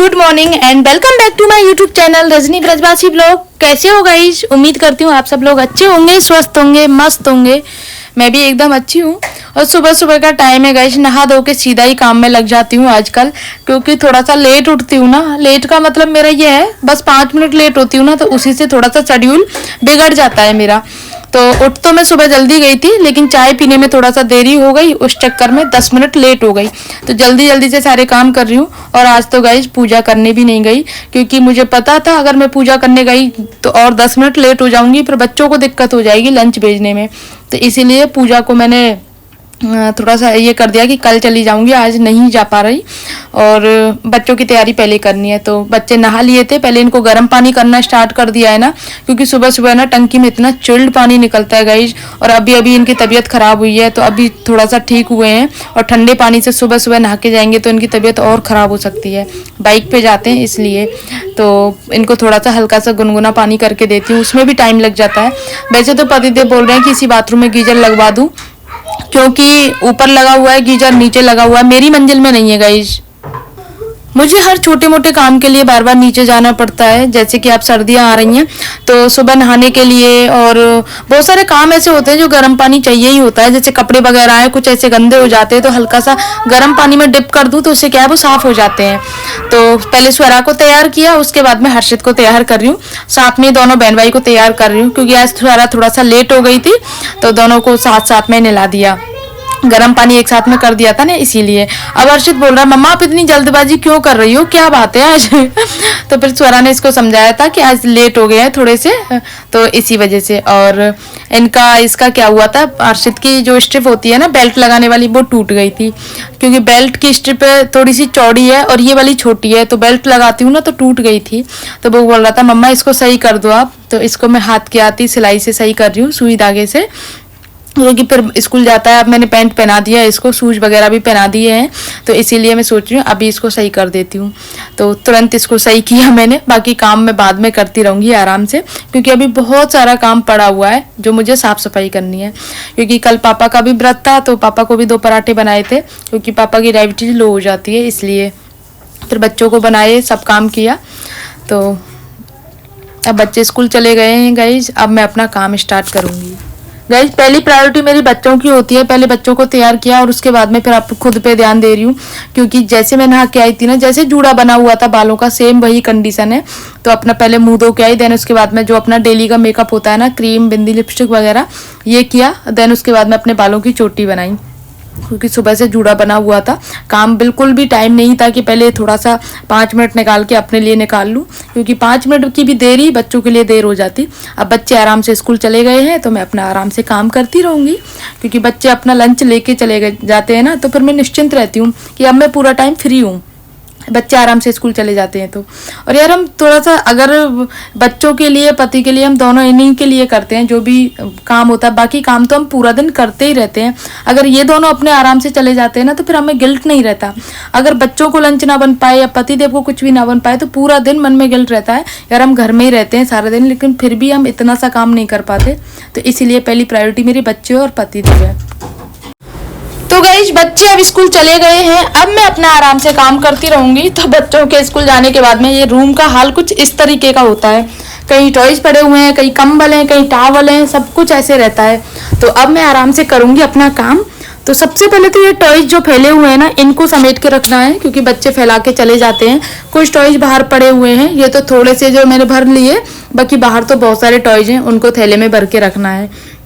Good morning and welcome back to my YouTube channel Rajni Brajwasi blog. कैसे हो guys? उम्मीद करती हूँ आप सब लोग अच्छे होंगे, स्वस्थ होंगे, मस्त होंगे। मैं भी एकदम अच्छी हूँ। और सुबह सुबह का टाइम है गाइस, नहा धो के सीधा ही काम में लग जाती हूँ आजकल, क्योंकि थोड़ा सा लेट उठती हूँ ना। लेट का मतलब मेरा ये है, बस 5 मिनट लेट होती हूँ ना, तो उसी से थोड़ा सा शेड्यूल बिगड़ जाता है मेरा। तो उठ तो मैं सुबह जल्दी गई थी, लेकिन चाय पीने में थोड़ा सा देरी हो गई, उस चक्कर में 10 मिनट लेट हो गई। तो जल्दी जल्दी से सारे काम कर रही हूँ। और आज तो गाइस पूजा करने भी नहीं गई, क्योंकि मुझे पता था अगर मैं पूजा करने गई तो और 10 मिनट लेट हो जाऊंगी, फिर बच्चों को दिक्कत हो जाएगी लंच भेजने में। तो इसीलिए पूजा को मैंने थोड़ा सा ये कर दिया कि कल चली जाऊंगी, आज नहीं जा पा रही। और बच्चों की तैयारी पहले करनी है। तो बच्चे नहा लिए थे, पहले इनको गर्म पानी करना स्टार्ट कर दिया है ना, क्योंकि सुबह सुबह ना टंकी में इतना चिल्ड पानी निकलता है गाइस। और अभी अभी इनकी तबीयत खराब हुई है, तो अभी थोड़ा सा ठीक हुए हैं। और ठंडे पानी से सुबह सुबह नहा के जाएंगे तो इनकी तबीयत और ख़राब हो सकती है। बाइक पे जाते हैं इसलिए तो इनको थोड़ा सा हल्का सा गुनगुना पानी करके देती हूँ, उसमें भी टाइम लग जाता है। वैसे तो पतिदेव बोल रहे हैं कि इसी बाथरूम में गीजर लगवा दूँ, क्योंकि ऊपर लगा हुआ है गीजर, नीचे लगा हुआ है, मेरी मंजिल में नहीं है गाइस। मुझे हर छोटे मोटे काम के लिए बार बार नीचे जाना पड़ता है। जैसे कि आप सर्दियां आ रही हैं तो सुबह नहाने के लिए, और बहुत सारे काम ऐसे होते हैं जो गर्म पानी चाहिए ही होता है। जैसे कपड़े वगैरह हैं, कुछ ऐसे गंदे हो जाते हैं तो हल्का सा गर्म पानी में डिप कर दूं तो उससे क्या है वो साफ हो जाते हैं। तो पहले स्वरा को तैयार किया, उसके बाद में हर्षित को तैयार कर रही हूँ, साथ में दोनों बहन भाई को तैयार कर रही हूँ, क्योंकि आज स्वरा थोड़ा सा लेट हो गई थी तो दोनों को साथ साथ में नहला दिया। गर्म पानी एक साथ में कर दिया था ना, इसीलिए। अब अर्षित बोल रहा है मम्मा आप इतनी जल्दबाजी क्यों कर रही हो, क्या बात है आज? तो फिर स्वरा ने इसको समझाया था कि आज लेट हो गए हैं थोड़े से, तो इसी वजह से। और इसका क्या हुआ था, अर्षित की जो स्ट्रिप होती है ना बेल्ट लगाने वाली, वो टूट गई थी। क्योंकि बेल्ट की स्ट्रिप थोड़ी सी चौड़ी है और ये वाली छोटी है, तो बेल्ट लगाती हूँ ना तो टूट गई थी। तो वो बोल रहा था मम्मा इसको सही कर दो आप। तो इसको मैं हाथ के आती सिलाई से सही कर रही हूँ, सुई धागे से, क्योंकि फिर स्कूल जाता है। अब मैंने पैंट पहना दिया है इसको, शूज वगैरह भी पहना दिए हैं, तो इसीलिए मैं सोच रही हूँ अभी इसको सही कर देती हूँ। तो तुरंत इसको सही किया मैंने। बाकी काम मैं बाद में करती रहूँगी आराम से, क्योंकि अभी बहुत सारा काम पड़ा हुआ है जो मुझे साफ़ सफाई करनी है। क्योंकि कल पापा का भी व्रत था, तो पापा को भी 2 पराठे बनाए थे, क्योंकि पापा की डायबिटीज़ लो हो जाती है, इसलिए फिर बच्चों को बनाए, सब काम किया। तो अब बच्चे स्कूल चले गए हैं गाइज, अब मैं अपना काम स्टार्ट करूँगी। गाइज पहली प्रायोरिटी मेरी बच्चों की होती है, पहले बच्चों को तैयार किया और उसके बाद में फिर आप खुद पे ध्यान दे रही हूँ। क्योंकि जैसे मैं नहा के आई थी ना, जैसे जूड़ा बना हुआ था बालों का, सेम वही कंडीशन है। तो अपना पहले मुंह धो के आई, देन उसके बाद में जो अपना डेली का मेकअप होता है ना, क्रीम, बिंदी, लिपस्टिक वगैरह, ये किया। देन उसके बाद में अपने बालों की चोटी बनाई, क्योंकि सुबह से जूड़ा बना हुआ था। काम बिल्कुल भी टाइम नहीं था कि पहले थोड़ा सा 5 मिनट निकाल के अपने लिए निकाल लूँ, क्योंकि 5 मिनट की भी देरी बच्चों के लिए देर हो जाती। अब बच्चे आराम से स्कूल चले गए हैं तो मैं अपना आराम से काम करती रहूँगी, क्योंकि बच्चे अपना लंच लेके चले जाते हैं ना, तो फिर मैं निश्चिंत रहती हूँ कि अब मैं पूरा टाइम फ्री हूँ, बच्चे आराम से स्कूल चले जाते हैं तो। और यार हम थोड़ा सा अगर बच्चों के लिए, पति के लिए, हम दोनों इन्हीं के लिए करते हैं जो भी काम होता है। बाकी काम तो हम पूरा दिन करते ही रहते हैं। अगर ये दोनों अपने आराम से चले जाते हैं ना, तो फिर हमें गिल्ट नहीं रहता। अगर बच्चों को लंच ना बन पाए या पति देव को कुछ भी ना बन पाए, तो पूरा दिन मन में गिल्ट रहता है यार हम घर में ही रहते हैं सारा दिन, लेकिन फिर भी हम इतना सा काम नहीं कर पाते। तो इसीलिए पहली प्रायोरिटी मेरी बच्चे और पति देव है। तो गाइस बच्चे अब स्कूल चले गए हैं, अब मैं अपना आराम से काम करती रहूंगी। तो बच्चों के स्कूल जाने के बाद में ये रूम का हाल कुछ इस तरीके का होता है, कहीं टॉयज पड़े हुए हैं, कहीं कंबल हैं, कहीं टॉवल हैं, सब कुछ ऐसे रहता है। तो अब मैं आराम से करूंगी अपना काम। तो सबसे पहले तो ये टॉयज जो फैले हुए हैं ना, इनको समेट के रखना है, क्योंकि बच्चे फैला के चले जाते हैं। कुछ टॉयज बाहर पड़े हुए हैं, ये तो थोड़े से जो मैंने भर लिए, बाकी बाहर तो बहुत सारे टॉयज हैं, उनको थैले में भर के रखना है।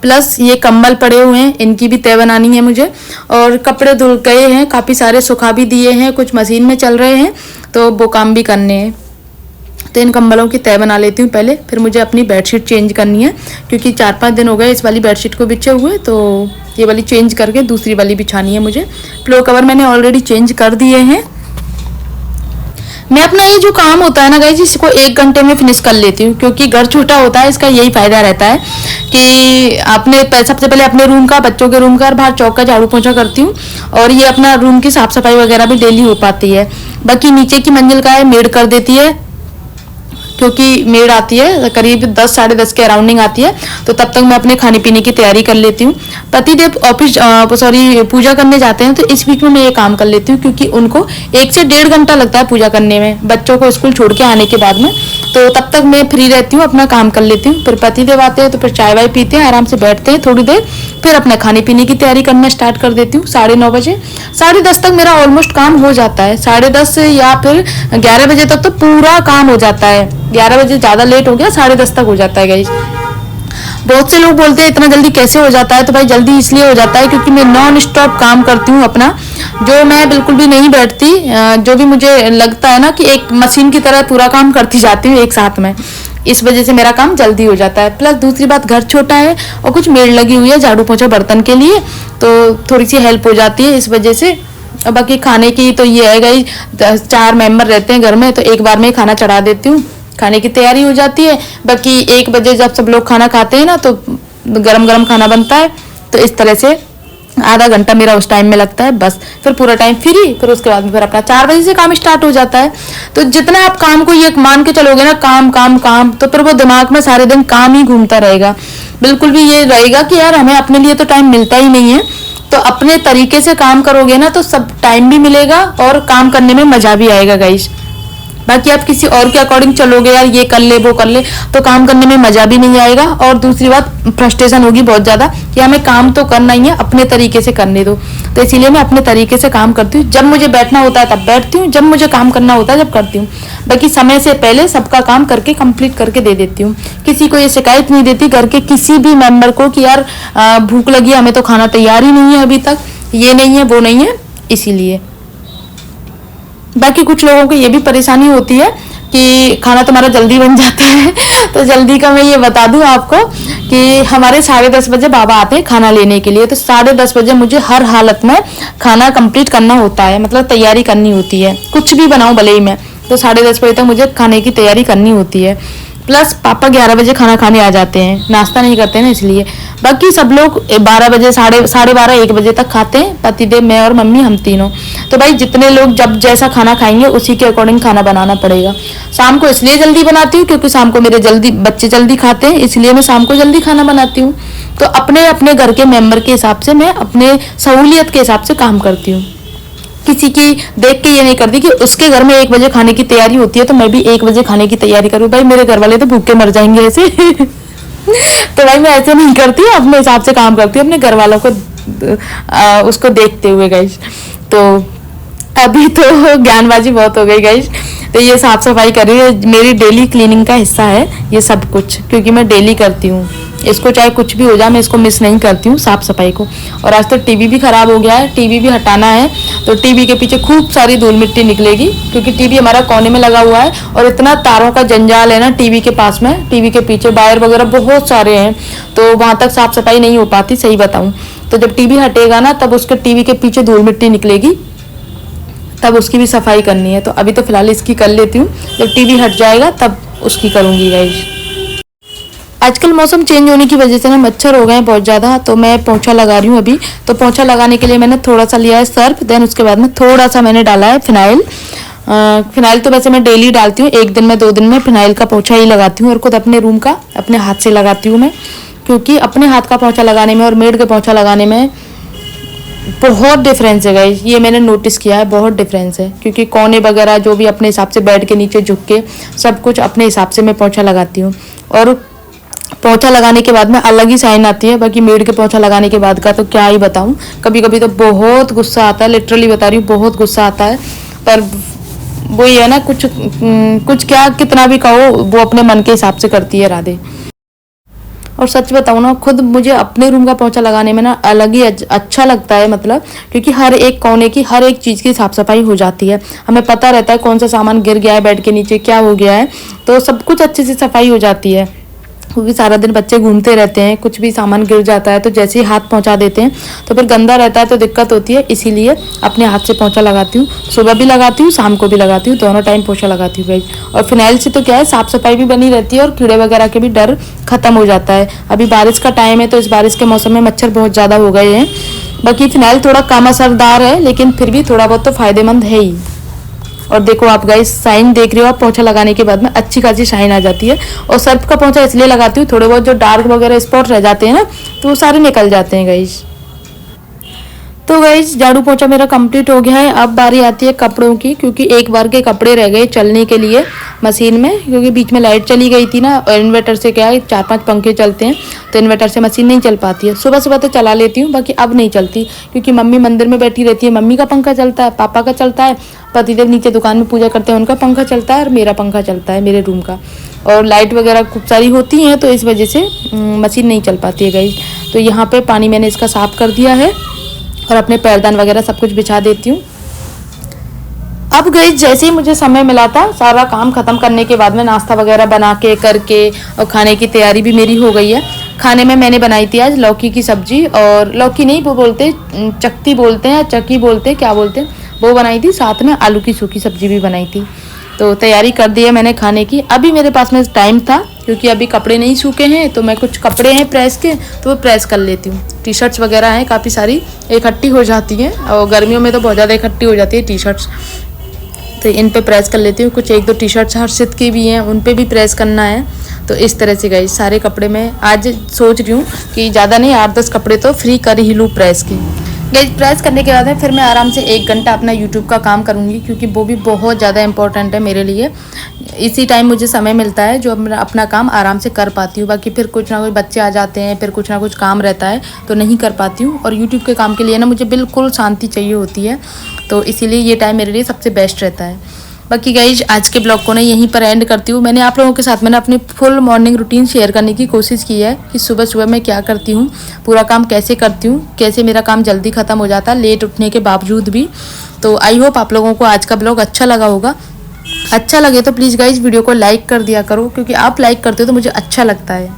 प्लस ये कंबल पड़े हुए हैं, इनकी भी तय बनानी है मुझे। और कपड़े धुल गए हैं, काफ़ी सारे सुखा भी दिए हैं, कुछ मशीन में चल रहे हैं, तो वो काम भी करने हैं। तो इन कंबलों की तय बना लेती हूँ पहले, फिर मुझे अपनी बेडशीट चेंज करनी है, क्योंकि 4-5 दिन हो गए इस वाली बेडशीट को बिछे हुए। तो ये वाली चेंज करके दूसरी वाली बिछानी है मुझे। पिलो कवर मैंने ऑलरेडी चेंज कर दिए हैं। मैं अपना ये जो काम होता है ना गाइस, इसको 1 घंटे में फिनिश कर लेती हूँ, क्योंकि घर छोटा होता है। इसका यही फायदा रहता है कि आपने सबसे पहले अपने रूम का, बच्चों के रूम का और बाहर चौक का झाड़ू पोछा करती हूँ, और ये अपना रूम की साफ सफाई वगैरह भी डेली हो पाती है। बाकी नीचे की मंजिल का है मेड कर देती है, क्योंकि मेड आती है करीब 10 साढ़े 10 के अराउंडिंग आती है, तो तब तक मैं अपने खाने पीने की तैयारी कर लेती हूँ। पतिदेव ऑफिस पूजा करने जाते हैं, तो इस बीच में मैं ये काम कर लेती हूँ, क्योंकि उनको 1 से 1.5 घंटा लगता है पूजा करने में, बच्चों को स्कूल छोड़ के आने के बाद में। तो तब तक मैं फ्री रहती हूँ, अपना काम कर लेती हूँ। फिर पतिदेव आते हैं तो फिर चाय वाय पीते हैं, आराम से बैठते हैं थोड़ी देर, फिर अपने खाने पीने की तैयारी करना स्टार्ट कर देती हूँ 9:30 बजे। 10:30 तक मेरा ऑलमोस्ट काम हो जाता है, 10:30 या फिर 11 बजे तक तो पूरा काम हो जाता है। 11 बजे ज़्यादा लेट हो गया, 10:30 तक हो जाता है गाइस। बहुत से लोग बोलते हैं इतना जल्दी कैसे हो जाता है, तो भाई जल्दी इसलिए हो जाता है क्योंकि मैं नॉन स्टॉप काम करती हूँ अपना, जो मैं बिल्कुल भी नहीं बैठती। जो भी मुझे लगता है ना कि एक मशीन की तरह पूरा काम करती जाती हूँ एक साथ में, इस वजह से मेरा काम जल्दी हो जाता है। प्लस दूसरी बात, घर छोटा है और कुछ मेड लगी हुई है झाड़ू पोछा बर्तन के लिए, तो थोड़ी सी हेल्प हो जाती है इस वजह से। और बाकी खाने की तो ये है गई, 4 मेंबर रहते हैं घर में, तो एक बार में खाना चढ़ा देती हूँ, खाने की तैयारी हो जाती है। बाकी 1 बजे जब सब लोग खाना खाते हैं ना, तो गरम गरम खाना बनता है। तो इस तरह से आधा घंटा मेरा उस टाइम में लगता है, बस फिर पूरा टाइम फ्री। फिर उसके बाद में फिर अपना 4 बजे से काम स्टार्ट हो जाता है। तो जितना आप काम को ये मान के चलोगे ना, काम काम काम, तो फिर वो दिमाग में सारे दिन काम ही घूमता रहेगा। बिल्कुल भी ये रहेगा कि यार हमें अपने लिए तो टाइम मिलता ही नहीं है। तो अपने तरीके से काम करोगे ना, तो सब टाइम भी मिलेगा और काम करने में मजा भी आएगा गाइस। बाकी आप किसी और के अकॉर्डिंग चलोगे, यार ये कर ले वो कर ले, तो काम करने में मजा भी नहीं आएगा। और दूसरी बात, फ्रस्ट्रेशन होगी बहुत ज्यादा कि हमें काम तो करना ही है, अपने तरीके से करने दो। तो इसीलिए मैं अपने तरीके से काम करती हूँ। जब मुझे बैठना होता है तब बैठती हूँ, जब मुझे काम करना होता है जब करती हूँ। बाकी समय से पहले सबका काम करके कंप्लीट करके दे देती हूँ। किसी को ये शिकायत नहीं देती घर के किसी भी मेंबर को कि यार भूख लगी, हमें तो खाना तैयार ही नहीं है अभी तक, ये नहीं है वो नहीं है, इसीलिए। बाकी कुछ लोगों को ये भी परेशानी होती है कि खाना तुम्हारा जल्दी बन जाता है। तो जल्दी का मैं ये बता दूं आपको कि हमारे 10:30 बजे बाबा आते हैं खाना लेने के लिए। तो 10:30 बजे मुझे हर हालत में खाना कंप्लीट करना होता है, मतलब तैयारी करनी होती है। कुछ भी बनाऊं भले ही मैं, तो 10:30 बजे तक मुझे खाने की तैयारी करनी होती है। प्लस पापा 11 बजे खाना खाने आ जाते हैं, नाश्ता नहीं करते ना इसलिए। बाकी सब लोग 12 बजे, 12:30 1 बजे तक खाते हैं, पतिदेव, मैं और मम्मी, हम तीनों। तो भाई जितने लोग जब जैसा खाना खाएंगे उसी के अकॉर्डिंग खाना बनाना पड़ेगा। शाम को इसलिए जल्दी बनाती हूँ क्योंकि शाम को मेरे बच्चे जल्दी खाते हैं, इसलिए मैं शाम को जल्दी खाना बनाती हूँ। तो अपने अपने घर के मेंबर के हिसाब से मैं अपने सहूलियत के हिसाब से काम करती हूँ। किसी की देख के ये नहीं करती कि उसके घर में 1 बजे खाने की तैयारी होती है तो मैं भी 1 बजे खाने की तैयारी करूँ। भाई मेरे घर वाले तो भूखे मर जाएंगे ऐसे। तो भाई मैं ऐसे नहीं करती, अपने हिसाब से काम करती हूँ, अपने घर वालों को उसको देखते हुए गाइस। तो अभी तो ज्ञानबाजी बहुत हो गई गाइस। तो ये साफ सफाई कर रही है, मेरी डेली क्लीनिंग का हिस्सा है ये सब कुछ, क्योंकि मैं डेली करती हूँ इसको, चाहे कुछ भी हो जाए मैं इसको मिस नहीं करती हूँ साफ सफाई को। और आज तो टीवी भी खराब हो गया है, टीवी भी हटाना है। तो टीवी के पीछे खूब सारी धूल मिट्टी निकलेगी, क्योंकि टीवी हमारा कोने में लगा हुआ है और इतना तारों का जंजाल है ना टीवी के पास में, टीवी के पीछे वायर वगैरह बहुत सारे हैं, तो वहां तक साफ सफाई नहीं हो पाती, सही बताऊं तो। जब टीवी हटेगा ना तब उसके टीवी के पीछे धूल मिट्टी निकलेगी, तब उसकी भी सफाई करनी है। तो अभी तो फिलहाल इसकी कर लेती हूँ, जब टीवी हट जाएगा तब उसकी करूंगी गाइस। आजकल मौसम चेंज होने की वजह से ना मच्छर हो गए हैं बहुत ज़्यादा, तो मैं पोंछा लगा रही हूँ अभी। तो पोंछा लगाने के लिए मैंने थोड़ा सा लिया है सर्फ, देन उसके बाद में थोड़ा सा मैंने डाला है फिनाइल। फिनाइल तो वैसे मैं डेली डालती हूँ, 1 दिन में 2 दिन में फिनाइल का पोंछा ही लगाती हूँ। और खुद अपने रूम का अपने हाथ से लगाती हूँ मैं, क्योंकि अपने हाथ का पोंछा लगाने में और मेड का पोंछा लगाने में बहुत डिफरेंस है गाइस। ये मैंने नोटिस किया है, बहुत डिफरेंस है, क्योंकि कोने वगैरह जो भी अपने हिसाब से बेड के नीचे झुक के सब कुछ अपने हिसाब से मैं पोंछा लगाती हूँ। और पोंछा लगाने के बाद में अलग ही साइन आती है। बाकी मेड के पोंछा लगाने के बाद का तो क्या ही बताऊं, कभी कभी तो बहुत गुस्सा आता है, लिटरली बता रही हूँ, बहुत गुस्सा आता है। पर वो ये है ना, कुछ क्या कितना भी कहो, वो अपने मन के हिसाब से करती है राधे। और सच बताऊँ ना, खुद मुझे अपने रूम का पोंछा लगाने में ना अलग ही अच्छा लगता है, मतलब क्योंकि हर एक कोने की हर एक चीज़ की साफ सफाई हो जाती है। हमें पता रहता है कौन सा सामान गिर गया है बेड के नीचे, क्या हो गया है, तो सब कुछ अच्छे से सफाई हो जाती है। क्योंकि सारा दिन बच्चे घूमते रहते हैं, कुछ भी सामान गिर जाता है तो जैसे ही हाथ पहुंचा देते हैं तो फिर गंदा रहता है, तो दिक्कत होती है। इसीलिए अपने हाथ से पोंछा लगाती हूँ, सुबह भी लगाती हूँ, शाम को भी लगाती हूँ, दोनों टाइम पोंछा लगाती हूँ गाइस। और फिनाइल से तो क्या है, साफ सफाई भी बनी रहती है और कीड़े वगैरह के भी डर खत्म हो जाता है। अभी बारिश का टाइम है, तो इस बारिश के मौसम में मच्छर बहुत ज़्यादा हो गए हैं। बाकी फिनाइल थोड़ा कम असरदार है, लेकिन फिर भी थोड़ा बहुत तो फायदेमंद है ही। और देखो आप गाइस शाइन देख रहे हो आप, पोंछा लगाने के बाद में अच्छी खासी शाइन आ जाती है। और सर्फ का पोंछा इसलिए लगाती हूँ, थोड़े बहुत जो डार्क वगैरह स्पॉट रह जाते हैं ना तो वो सारे निकल जाते हैं गाइस। तो गाइस झाड़ू पोंछा मेरा कंप्लीट हो गया है। अब बारी आती है कपड़ों की, क्योंकि एक बार के कपड़े रह गए चलने के लिए मशीन में, क्योंकि बीच में लाइट चली गई थी ना। और इन्वर्टर से क्या है 4-5 पंखे चलते हैं तो इन्वर्टर से मशीन नहीं चल पाती है। सुबह सुबह तो चला लेती हूँ, बाकी अब नहीं चलती क्योंकि मम्मी मंदिर में बैठी रहती है। मम्मी का पंखा चलता है, पापा का चलता है, पतिदेव नीचे दुकान में पूजा करते हैं उनका पंखा चलता है, और मेरा पंखा चलता है मेरे रूम का। और लाइट वगैरह खूब सारी होती हैं तो इस वजह से मशीन नहीं चल पाती है गाइस। तो यहाँ पे पानी मैंने इसका साफ कर दिया है और अपने पैरदान वगैरह सब कुछ बिछा देती हूँ। अब गई जैसे ही मुझे समय मिला था सारा काम खत्म करने के बाद में नाश्ता वगैरह बना के करके और खाने की तैयारी भी मेरी हो गई है। खाने में मैंने बनाई थी आज लौकी की सब्जी, और लौकी नहीं वो बोलते चक्ती बोलते हैं, चक्की बोलते हैं, क्या बोलते हैं, वो बनाई थी। साथ में आलू की सूखी सब्जी भी बनाई थी। तो तैयारी कर दी है मैंने खाने की। अभी मेरे पास में टाइम था क्योंकि अभी कपड़े नहीं सूखे हैं, तो मैं कुछ कपड़े हैं प्रेस के तो वो प्रेस कर लेती हूँ। टी शर्ट्स वगैरह हैं काफ़ी सारी, इकट्ठी हो जाती हैं और गर्मियों में तो बहुत ज़्यादा इकट्ठी हो जाती है टी शर्ट्स, तो इन पे प्रेस कर लेती हूँ। कुछ 1-2 टी शर्ट्स हर्षित की भी हैं, उन पे भी प्रेस करना है। तो इस तरह से गई सारे कपड़े मैं आज सोच रही हूँ कि ज़्यादा नहीं 8-10 कपड़े तो फ्री कर ही लूँ प्रेस के। गई प्रेस करने के बाद में फिर मैं आराम से 1 घंटा अपना यूट्यूब का काम करूँगी, क्योंकि वो भी बहुत ज़्यादा इंपॉर्टेंट है मेरे लिए। इसी टाइम मुझे समय मिलता है जो अपना काम आराम से कर पाती हूँ। बाकी फिर कुछ ना कुछ बच्चे आ जाते हैं, फिर कुछ ना कुछ काम रहता है तो नहीं कर पाती हूँ। और यूट्यूब के काम के लिए ना मुझे बिल्कुल शांति चाहिए होती है, तो इसीलिए ये टाइम मेरे लिए सबसे बेस्ट रहता है। बाकी गाइज आज के ब्लॉग को ना यहीं पर एंड करती हूँ। मैंने आप लोगों के साथ में ना अपनी फुल मॉर्निंग रूटीन शेयर करने की कोशिश की है कि सुबह सुबह मैं क्या करती हूँ, पूरा काम कैसे करती हूँ, कैसे मेरा काम जल्दी ख़त्म हो जाता है लेट उठने के बावजूद भी। तो आई होप आप लोगों को आज का ब्लॉग अच्छा लगा होगा। अच्छा लगे तो प्लीज़ गाइज वीडियो को लाइक कर दिया करो, क्योंकि आप लाइक करते हो तो मुझे अच्छा लगता है।